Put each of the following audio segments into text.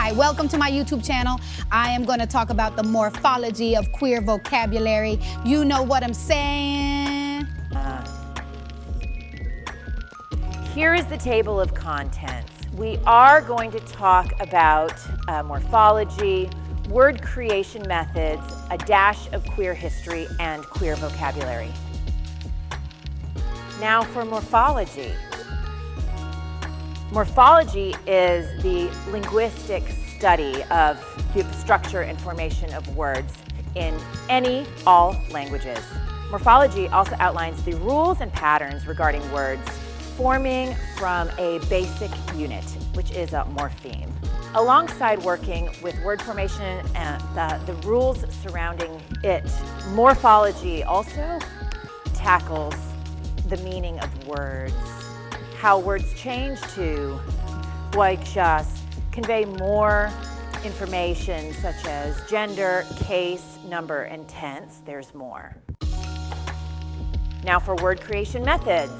Hi, welcome to my YouTube channel. I am going to talk about the morphology of queer vocabulary. You know what I'm saying? Here is the table of contents. We are going to talk about morphology, word creation methods, a dash of queer history, and queer vocabulary. Now for morphology. Morphology is the linguistic study of the structure and formation of words in all languages. Morphology also outlines the rules and patterns regarding words forming from a basic unit, which is a morpheme. Alongside working with word formation and the rules surrounding it, morphology also tackles the meaning of words, how words change to just convey more information such as gender, case, number, and tense. There's more. Now for word creation methods.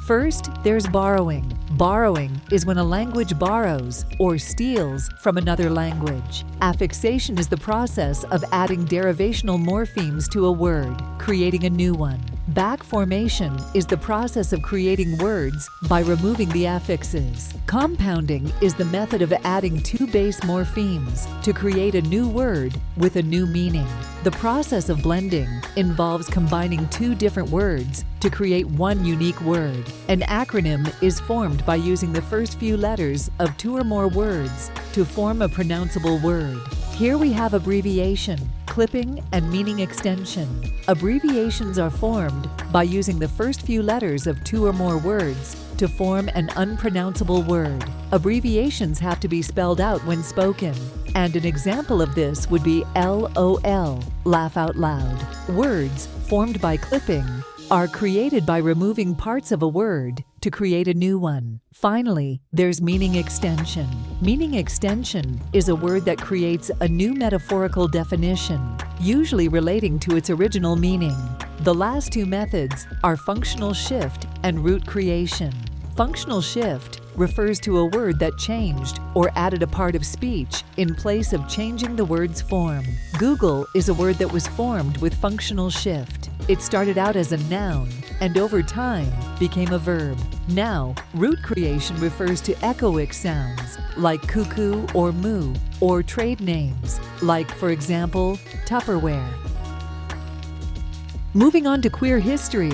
First, there's borrowing. Borrowing is when a language borrows or steals from another language. Affixation is the process of adding derivational morphemes to a word, creating a new one. Back formation is the process of creating words by removing the affixes. Compounding is the method of adding two base morphemes to create a new word with a new meaning. The process of blending involves combining two different words to create one unique word. An acronym is formed by using the first few letters of two or more words to form a pronounceable word. Here we have abbreviation, clipping, and meaning extension. Abbreviations are formed by using the first few letters of two or more words to form an unpronounceable word. Abbreviations have to be spelled out when spoken, and an example of this would be LOL, laugh out loud. Words formed by clipping are created by removing parts of a word to create a new one. Finally, there's meaning extension. Meaning extension is a word that creates a new metaphorical definition, usually relating to its original meaning. The last two methods are functional shift and root creation. Functional shift refers to a word that changed or added a part of speech in place of changing the word's form. Google is a word that was formed with functional shift. It started out as a noun and over time became a verb. Now, root creation refers to echoic sounds like cuckoo or moo, or trade names like, for example, Tupperware. Moving on to queer history.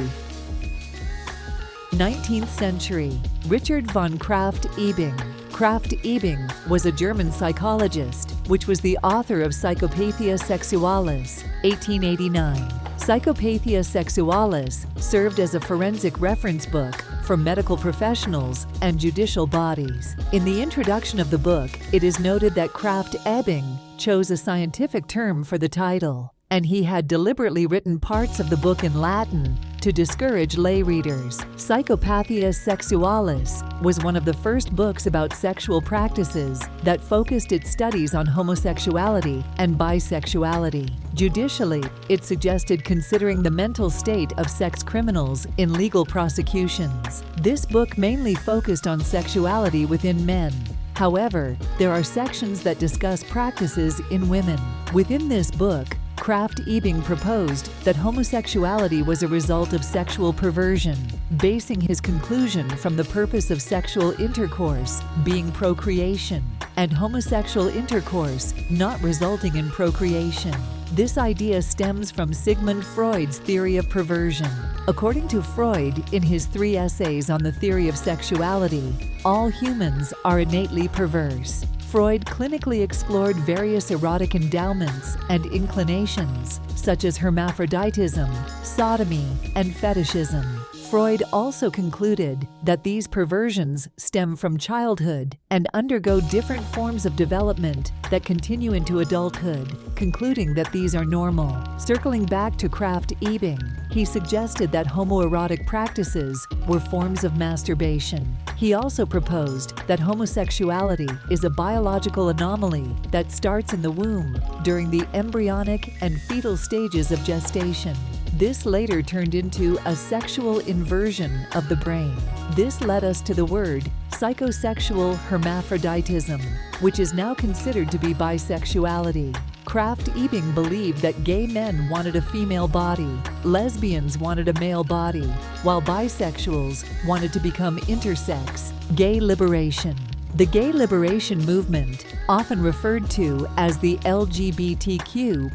19th century, Richard von Krafft-Ebing. Krafft-Ebing was a German psychologist, which was the author of Psychopathia Sexualis, 1889. Psychopathia Sexualis served as a forensic reference book for medical professionals and judicial bodies. In the introduction of the book, it is noted that Krafft-Ebing chose a scientific term for the title, and he had deliberately written parts of the book in Latin to discourage lay readers. Psychopathia Sexualis was one of the first books about sexual practices that focused its studies on homosexuality and bisexuality. Judicially, it suggested considering the mental state of sex criminals in legal prosecutions. This book mainly focused on sexuality within men. However, there are sections that discuss practices in women. Within this book, Krafft-Ebing proposed that homosexuality was a result of sexual perversion, basing his conclusion from the purpose of sexual intercourse being procreation, and homosexual intercourse not resulting in procreation. This idea stems from Sigmund Freud's theory of perversion. According to Freud, in his 3 essays on the theory of sexuality, all humans are innately perverse. Freud clinically explored various erotic endowments and inclinations, such as hermaphroditism, sodomy, and fetishism. Freud also concluded that these perversions stem from childhood and undergo different forms of development that continue into adulthood, concluding that these are normal. Circling back to Krafft-Ebing, he suggested that homoerotic practices were forms of masturbation. He also proposed that homosexuality is a biological anomaly that starts in the womb during the embryonic and fetal stages of gestation. This later turned into a sexual inversion of the brain. This led us to the word psychosexual hermaphroditism, which is now considered to be bisexuality. Krafft-Ebing believed that gay men wanted a female body, lesbians wanted a male body, while bisexuals wanted to become intersex. Gay liberation. The gay liberation movement, often referred to as the LGBTQ+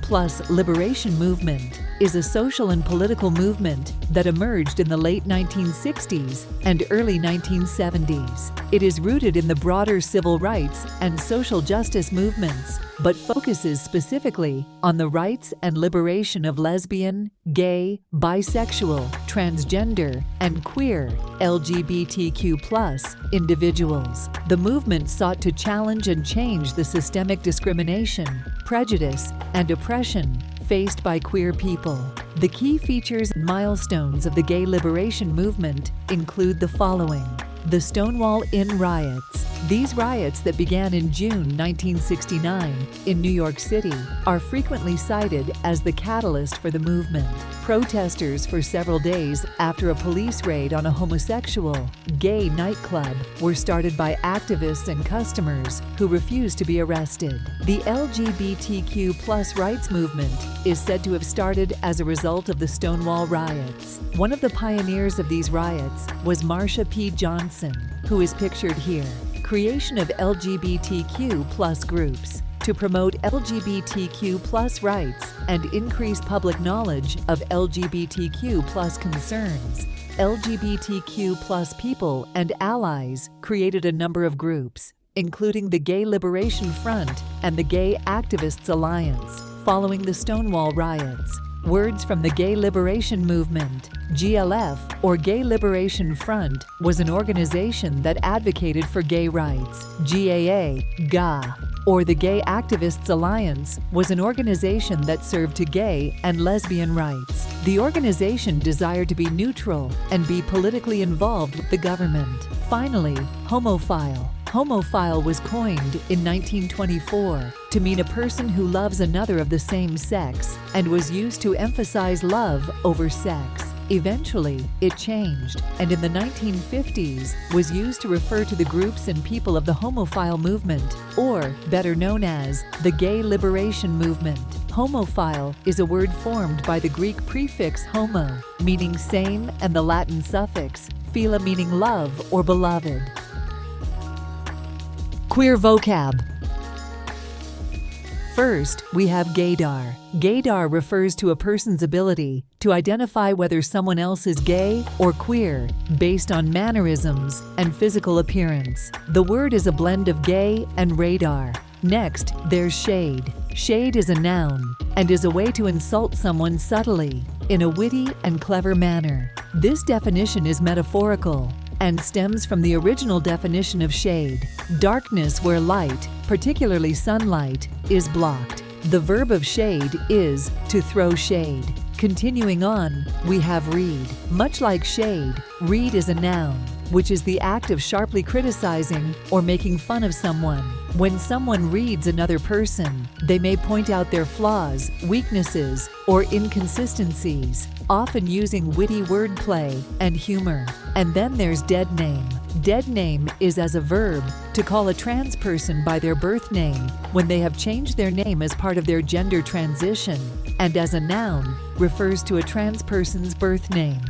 liberation movement, is a social and political movement that emerged in the late 1960s and early 1970s. It is rooted in the broader civil rights and social justice movements, but focuses specifically on the rights and liberation of lesbian, gay, bisexual, transgender, and queer LGBTQ+ individuals. The movement sought to challenge and change the systemic discrimination, prejudice, and oppression faced by queer people. The key features and milestones of the gay liberation movement include the following. The Stonewall Inn riots. These riots that began in June 1969 in New York City are frequently cited as the catalyst for the movement. Protesters for several days after a police raid on a homosexual, gay nightclub were started by activists and customers who refused to be arrested. The LGBTQ+ rights movement is said to have started as a result of the Stonewall riots. One of the pioneers of these riots was Marsha P. Johnson, who is pictured here. Creation of LGBTQ+ groups to promote LGBTQ+ rights and increase public knowledge of LGBTQ+ concerns. LGBTQ+ people and allies created a number of groups, including the Gay Liberation Front and the Gay Activists Alliance, following the Stonewall riots. Words from the Gay Liberation Movement. GLF, or Gay Liberation Front, was an organization that advocated for gay rights. GAA, GA, or the Gay Activists Alliance, was an organization that served to gay and lesbian rights. The organization desired to be neutral and be politically involved with the government. Finally, homophile. Homophile was coined in 1924 to mean a person who loves another of the same sex and was used to emphasize love over sex. Eventually, it changed, and in the 1950s was used to refer to the groups and people of the homophile movement, or better known as the Gay Liberation Movement. Homophile is a word formed by the Greek prefix homo, meaning same, and the Latin suffix phila, meaning love or beloved. Queer vocab. First, we have gaydar. Gaydar refers to a person's ability to identify whether someone else is gay or queer based on mannerisms and physical appearance. The word is a blend of gay and radar. Next, there's shade. Shade is a noun and is a way to insult someone subtly in a witty and clever manner. This definition is metaphorical and stems from the original definition of shade: darkness where light, particularly sunlight, is blocked. The verb of shade is to throw shade. Continuing on, we have read. Much like shade, read is a noun, which is the act of sharply criticizing or making fun of someone. When someone reads another person, they may point out their flaws, weaknesses, or inconsistencies, often using witty wordplay and humor. And then there's dead name. Dead name is as a verb to call a trans person by their birth name when they have changed their name as part of their gender transition, and as a noun refers to a trans person's birth name.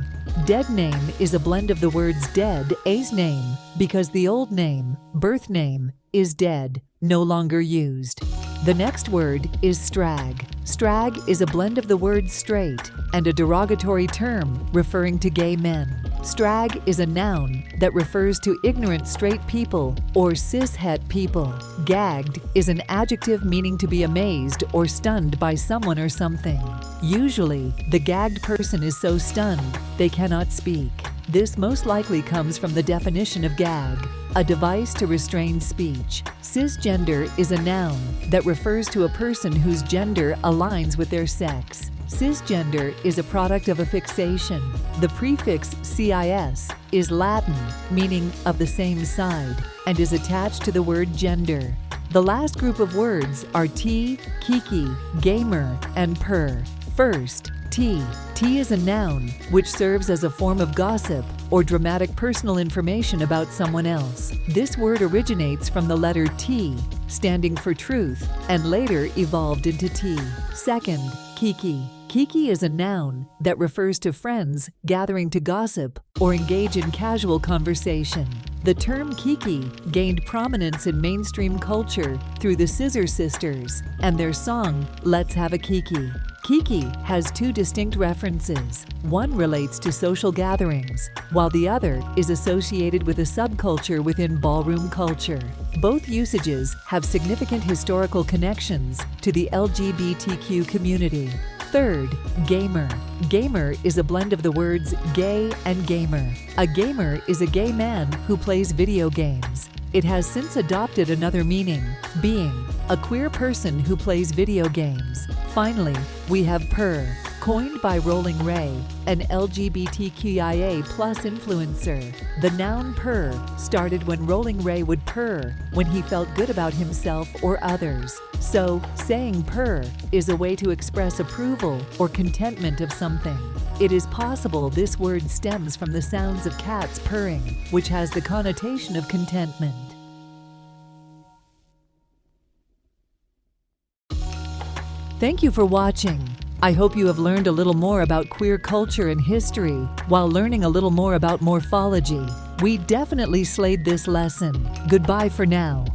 Dead name is a blend of the words dead, a's name, because the old name, birth name, is dead, no longer used. The next word is strag. Strag is a blend of the word straight and a derogatory term referring to gay men. Strag is a noun that refers to ignorant straight people or cishet people. Gagged is an adjective meaning to be amazed or stunned by someone or something. Usually, the gagged person is so stunned they cannot speak. This most likely comes from the definition of gag, a device to restrain speech. Cisgender is a noun that refers to a person whose gender aligns with their sex. Cisgender is a product of a fixation. The prefix cis is Latin, meaning of the same side, and is attached to the word gender. The last group of words are tea, kiki, gamer, and purr. First, Tea. Tea is a noun which serves as a form of gossip or dramatic personal information about someone else. This word originates from the letter T, standing for truth, and later evolved into tea. Second, kiki. Kiki is a noun that refers to friends gathering to gossip or engage in casual conversation. The term kiki gained prominence in mainstream culture through the Scissor Sisters and their song, Let's Have a Kiki. Kiki has two distinct references. One relates to social gatherings, while the other is associated with a subculture within ballroom culture. Both usages have significant historical connections to the LGBTQ community. Third, gamer. Gamer is a blend of the words gay and gamer. A gamer is a gay man who plays video games. It has since adopted another meaning, being a queer person who plays video games. Finally, we have purr, coined by Rolling Ray, an LGBTQIA+ influencer. The noun purr started when Rolling Ray would purr when he felt good about himself or others. So, saying purr is a way to express approval or contentment of something. It is possible this word stems from the sounds of cats purring, which has the connotation of contentment. Thank you for watching. I hope you have learned a little more about queer culture and history while learning a little more about morphology. We definitely slayed this lesson. Goodbye for now.